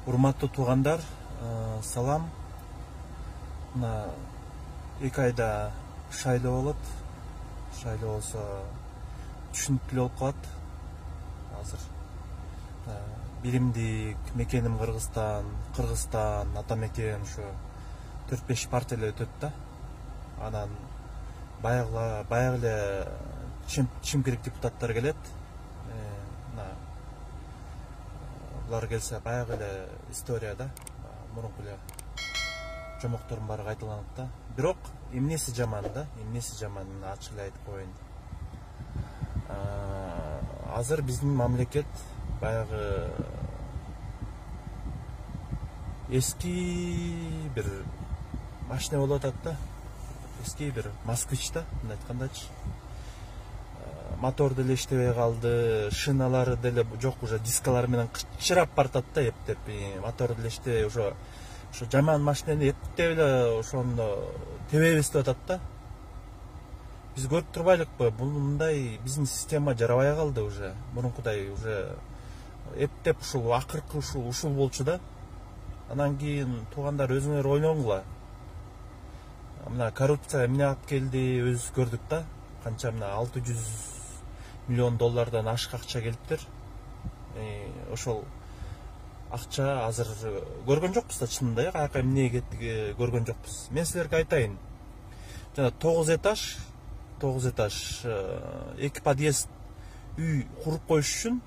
Урматтуу туугандар, салам. Мына 2 айда шайлоо болот. Шайлоо болсо түшүнүктүү болуп калат. Азыр биримдик мекеним Кыргызстан, ата мекен ушу 4-5 партия эле өтөт да. Анан баягы эле чимкирик депутаттар келет. Булар келсе баягы эле история да. Мурунку эле жомоктордун баары кайталанат да. Бирок эмнеси жаман да? Эмнеси жаман, ачык эле айтып коеюн. Азыр биздин мамлекет баягы эски бир машина болуп атат да. Эски бир москвич да, мындай айткандачы. Мотор деле иштебей калды, шиналары деле жок, уже дискалары менен кычырап баратат да, эптеп. Мотор деле иштебей, ошо жаман машинени эптеп эле ошону тебебиз деп атат да. Биз көрүп турбайлыкпы, мындай биздин система жарабай калды уже. Мурункудай уже эптеп ушул акыркы ушул болчу да. Анан кийин туугандар өзүңөр ойлоңула. Мына коррупция эмне алып келди, өзүбүз көрдүк да. Канча мына 600 миллион доллардан ашык акча келиптир. Ошол акча азыр көргөн жокпуз да, чынында каяка эмнеге кеттиги көргөн жокпуз. Мен силерге айтайын. Жана 9 этаж 2 подъезд үй куруп коюш үчүн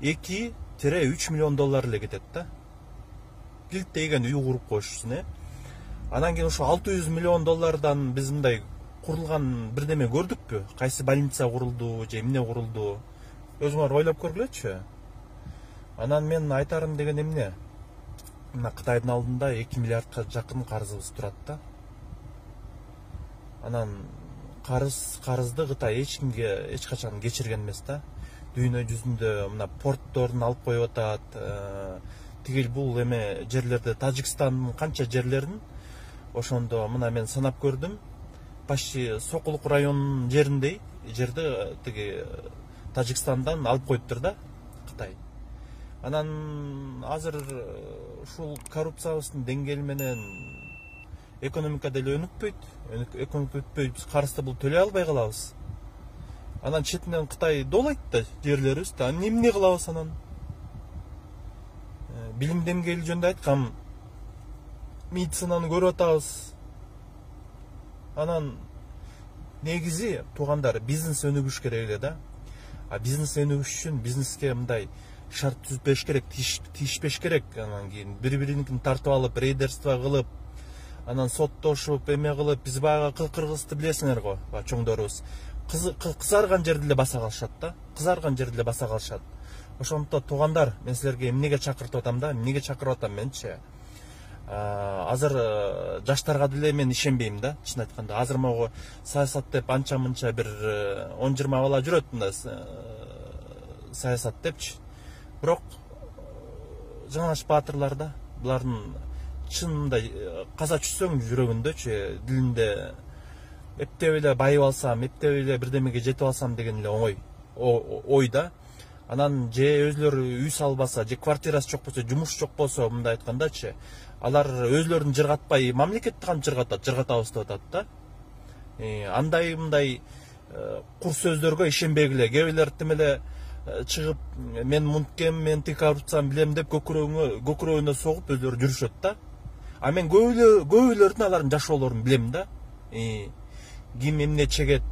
2-3 миллион доллар эле кетет да. Килттеген үй куруп коюш үчүн. Анан кийин ошо 600 миллион доллардан биз мындай курулган бирдеме көрдүкпү? Кайсы больница курулду же эмне курулду? Өзүңөр ойлоп көргүлөчү. Анан мен айтарым деген эмне? Мына Кытайдын алдында 2 миллиардка жакын карызыбыз турат да. Анан карызды Кытай эч кимге эч качан кечирген эмес да. Дүйнө жүзүндө мына портторун алып коюп атат. Тигил бул эме жерлерде Тажикстандын канча жерлерин ошондо мына мен санап көрдүм. Почти Сокулук районунун жеринде жерди тиги Тажикстандан алып коюптур да Кытай. Анан азыр ушул коррупциябыздын деңгээли менен экономика деле өнүкпөйт. Экономика өтпөй биз карызды бул төлөй албай калабыз. Анан четинен Кытай доолайт да жерлерибиз да. Эмне кылабыз анан? Билим деңгээли жөнүндө айткам, медицинаны көрүп атабыз. Анан негизи туугандар бизнес өнүгүш керек эле да. Бизнес өнүгүш үчүн бизнеске мындай шарт түзбеш керек, тийишпеш керек. Анан кийин бири-бириникин тартып алып, рейдерство кылып, анан соттошуп, эме кылып, биз баягы кыргызды билесиңер го, чоңдорубуз. Кызарган жерде эле баса калышат да. Кызарган жерде эле баса калышат. Ошондуктан туугандар, мен силерге эмнеге чакыртып атам да? Эмнеге чакырып атам менчи? Азыр жаштарга деле мен ишенбейм да, чын айтканда. Азыр могу саясат деп анча-мынча бир 10-20 бала жүрөт мында саясат депчи. Бирок Жаңаш баатырлар да, булардын чынында каза түшсөң жүрөгүндөчү, дилинде эптеп эле байып алсам, эптеп эле бирдемеге жетип алсам деген эле ой да. Анан же өзлөрү үй салбаса, же квартирасы жок болсо, жумуш жок болсо, мындай айткандачы, алар өзлөрүн жыргатпай, мамлекетти кантип жыргатабыз деп атат да. Андай мындай кур сөздөргө ишенбегиле. Кээ бирлер тим эле чыгып, мен мунткем, мен тиг коррупцияны билем деп көкүрөгүнө согуп өзлөрү жүрүшөт да. Мен көбүлөрдүн алардын жашоолорун билем да. Ким эмне чегет,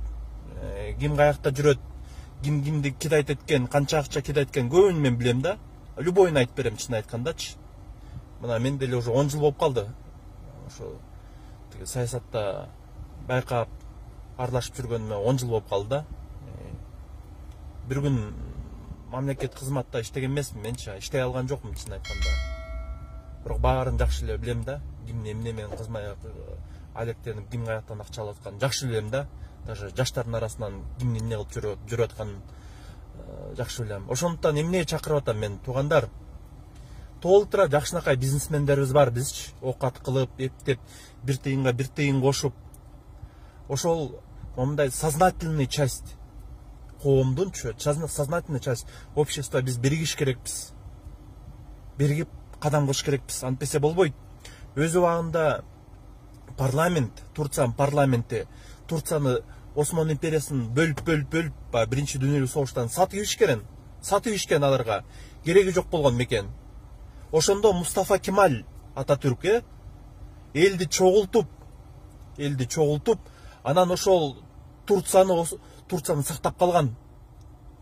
ким каякта жүрөт, ким кимди кидайт эткен, канча акча кидайт эткен көбүн мен билем да. Любойун айтып берем, чын айткандачы. Мына мен деле уже 10 жыл болуп калды. Ошо саясатта байкап аралашып жүргөнүмө 10 жыл болуп калды да. Бир күн мамлекет кызматта иштеген эмесмин менчи, иштей алган жокмун чын айтканда. Бирок баарын жакшы эле билем да. Ким эмне менен кызмат алектенип, ким каяктан акча алып атканын жакшы билем да. Даже жаштардын арасынан ким эмне кылып жүрүп атканын жакшы билем. Ошондуктан эмнеге чакырып атам мен туугандар? Толтура жакшынакай бизнесмендерибиз бар бизчи. Окат кылып, эптеп, бир тыйынга бир тыйын кошуп. Ошол мындай сознательный часть коомдун сознательный часть общества биз биригиш керекпиз. биригип кадам кылыш керекпиз, антпесе болбойт. Өз убагында Турциянын парламенти Турцияны Осман империясын бөлүп биринчи дүйнөлүк согуштан сатып ишкен аларга кереги жок болгон мекен. Ошондо Мустафа Кемал Ататүрк элди чогултуп, анан ошол Турцияны сактап калган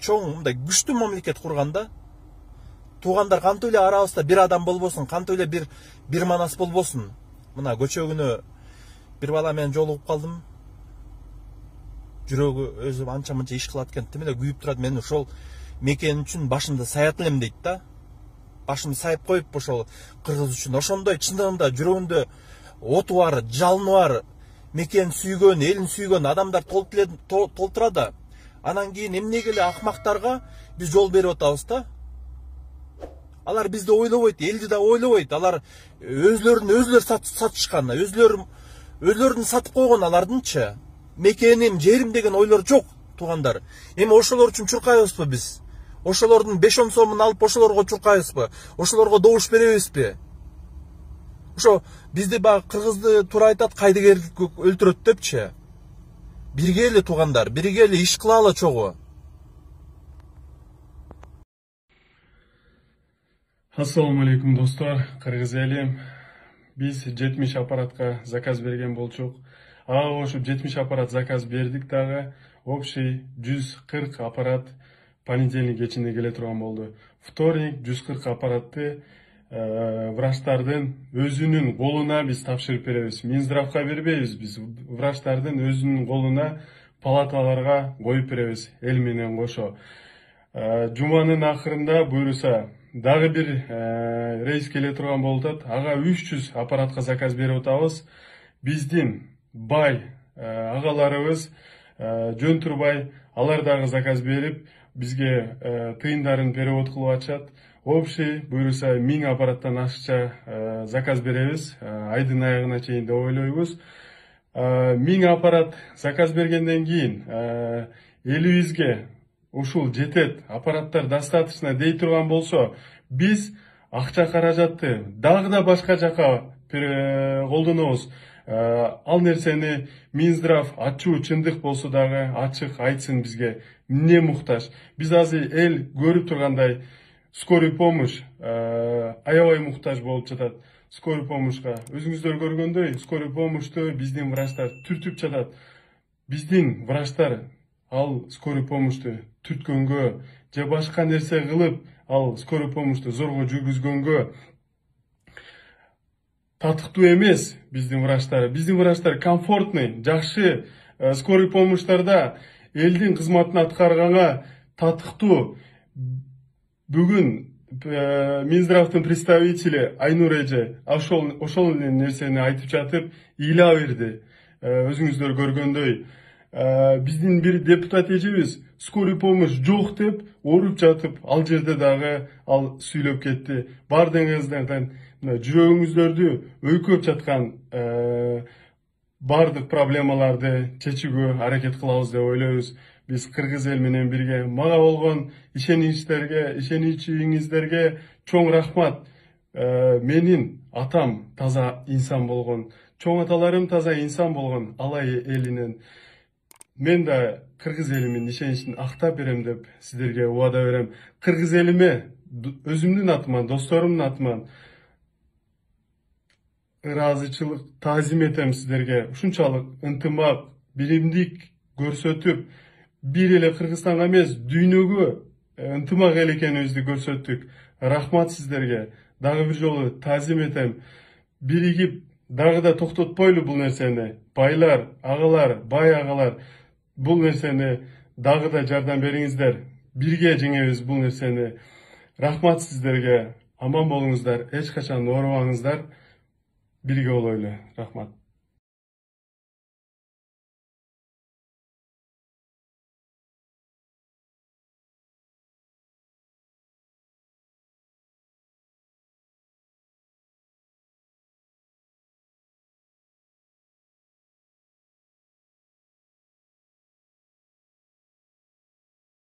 чоң мындай күчтүү мамлекет курганда, туугандар кантип эле арабызда бир адам болбосун, кантип эле бир манас болбосун. Мына көчө күнү бир бала менен жолугуп калдым. Жүрөгү өзү анча мынча иш кылат экен, тим эле күйүп турат. Мен ошол мекен үчүн башымды саят элем дейт да. Башымды сайып коюп ошол кыргыз үчүн. Ошондой чындыгында жүрөгүндө оту бар, жалыны бар, мекен сүйгөн, элин сүйгөн адамдар толтурады. Анан кийин эмнеге эле акмактарга биз жол берип атабыз да? Алар бизди ойлобойт, элди да ойлобойт. Алар өзлөрүн сатышкан, өзлөрүн сатып койгон алардынчы. Мекеним, жерим деген ойлор жок, туугандар. Эми ошолор үчүн чуркайбызбы биз? Ошолордун 5-10 сомун алып ошолорго чуркайбызбы? Ошолорго добуш беребизби? Ошо бизди баягы кыргызды туура айтат, кайдыгерлик өлтүрөт депчи. Бирге эле туугандар, бирге эле иш кылалы чогуу. Ассаламу алейкум достор, кыргыз элим. Биз 70 аппаратка заказ берген болчук. Ага кошуп 70 аппарат заказ бердик дагы. Общий 140 аппарат понедельник кечинде келе турган болду. Вторник 140 аппаратты врачтардын өзүнүн колуна биз тапшырып беребиз. Минздравка бербейбиз, биз врачтардын өзүнүн колуна, палаталарга коюп беребиз, эл менен кошо. Жуманын акырында буюрса дагы бир рейс келе турган болот. Ага 300 аппаратка заказ берип атабыз. Биздин бай агаларыбыз жөн турбай алар дагы заказ берип бизге тыйындарын перевод кылып атышат. Общий буюрса 1000 аппараттан ашыкча заказ беребиз айдын аягына чейин деп ойлойбуз. 1000 аппарат заказ бергенден кийин элибизге ушул жетет, аппараттар достаточно дей турган болсо, биз акча каражатты дагы да башка жака колдонобуз. Ал нерсени Минздрав ачуу чындык болсо дагы ачык айтсын бизге эмне муктаж. Биз азыр эл көрүп тургандай скорый помощь аябай муктаж болуп жатат. Скорый помощька өзүңүздөр көргөндөй, скорый помощьту биздин врачтар түртүп жатат. Биздин врачтар ал скорый помощьту түрткөнгө же башка нерсе кылып, ал скорый помощьту зорго жүргүзгөнгө татыктуу эмес биздин врачтар. Биздин врачтар комфортный, жакшы скорый помощьтарда элдин кызматын аткарганга татыктуу. Бүгүн Минздравдын представители Айнур эже ошол нерсени айтып жатып, ыйла берди. Өзүңүздөр көргөндөй, биздин бир депутат эжебиз скорый помощь жок деп ооруп жатып, ал жерде дагы ал сүйлөп кетти. Бардыгыңыздардан жүрөгүңүздөрдү өйкөп жаткан бардык проблемаларды чечүүгө аракет кылабыз деп ойлойбуз. Биз кыргыз эл менен бирге. Мага болгон ишеничиңиздерге чоң рахмат. Менин атам таза инсан болгон, чоң аталарым таза инсан болгон алай элинен. Мен да кыргыз элимин ишеничин актап берем деп сиздерге убада берем. Кыргыз элиме өзүмдүн атыман, досторумдун атыман ыраазычылык таазим этем сиздерге. Ушунчалык ынтымак, биримдик көрсөтүп, бир эле Кыргызстанга эмес, дүйнөгө ынтымак эл экенибизди көрсөттүк. Рахмат сиздерге. Дагы бир жолу таазим этем. Биригип дагы да токтотпойлу бул нерсени. Байлар, агалар, бай агалар, бул нерсени дагы да жардам бериңиздер. Бирге жеңебиз бул нерсени. Рахмат сиздерге. Аман болуңуздар. Эч качан оорубаңыздар. Бирге болойлу. Рахмат.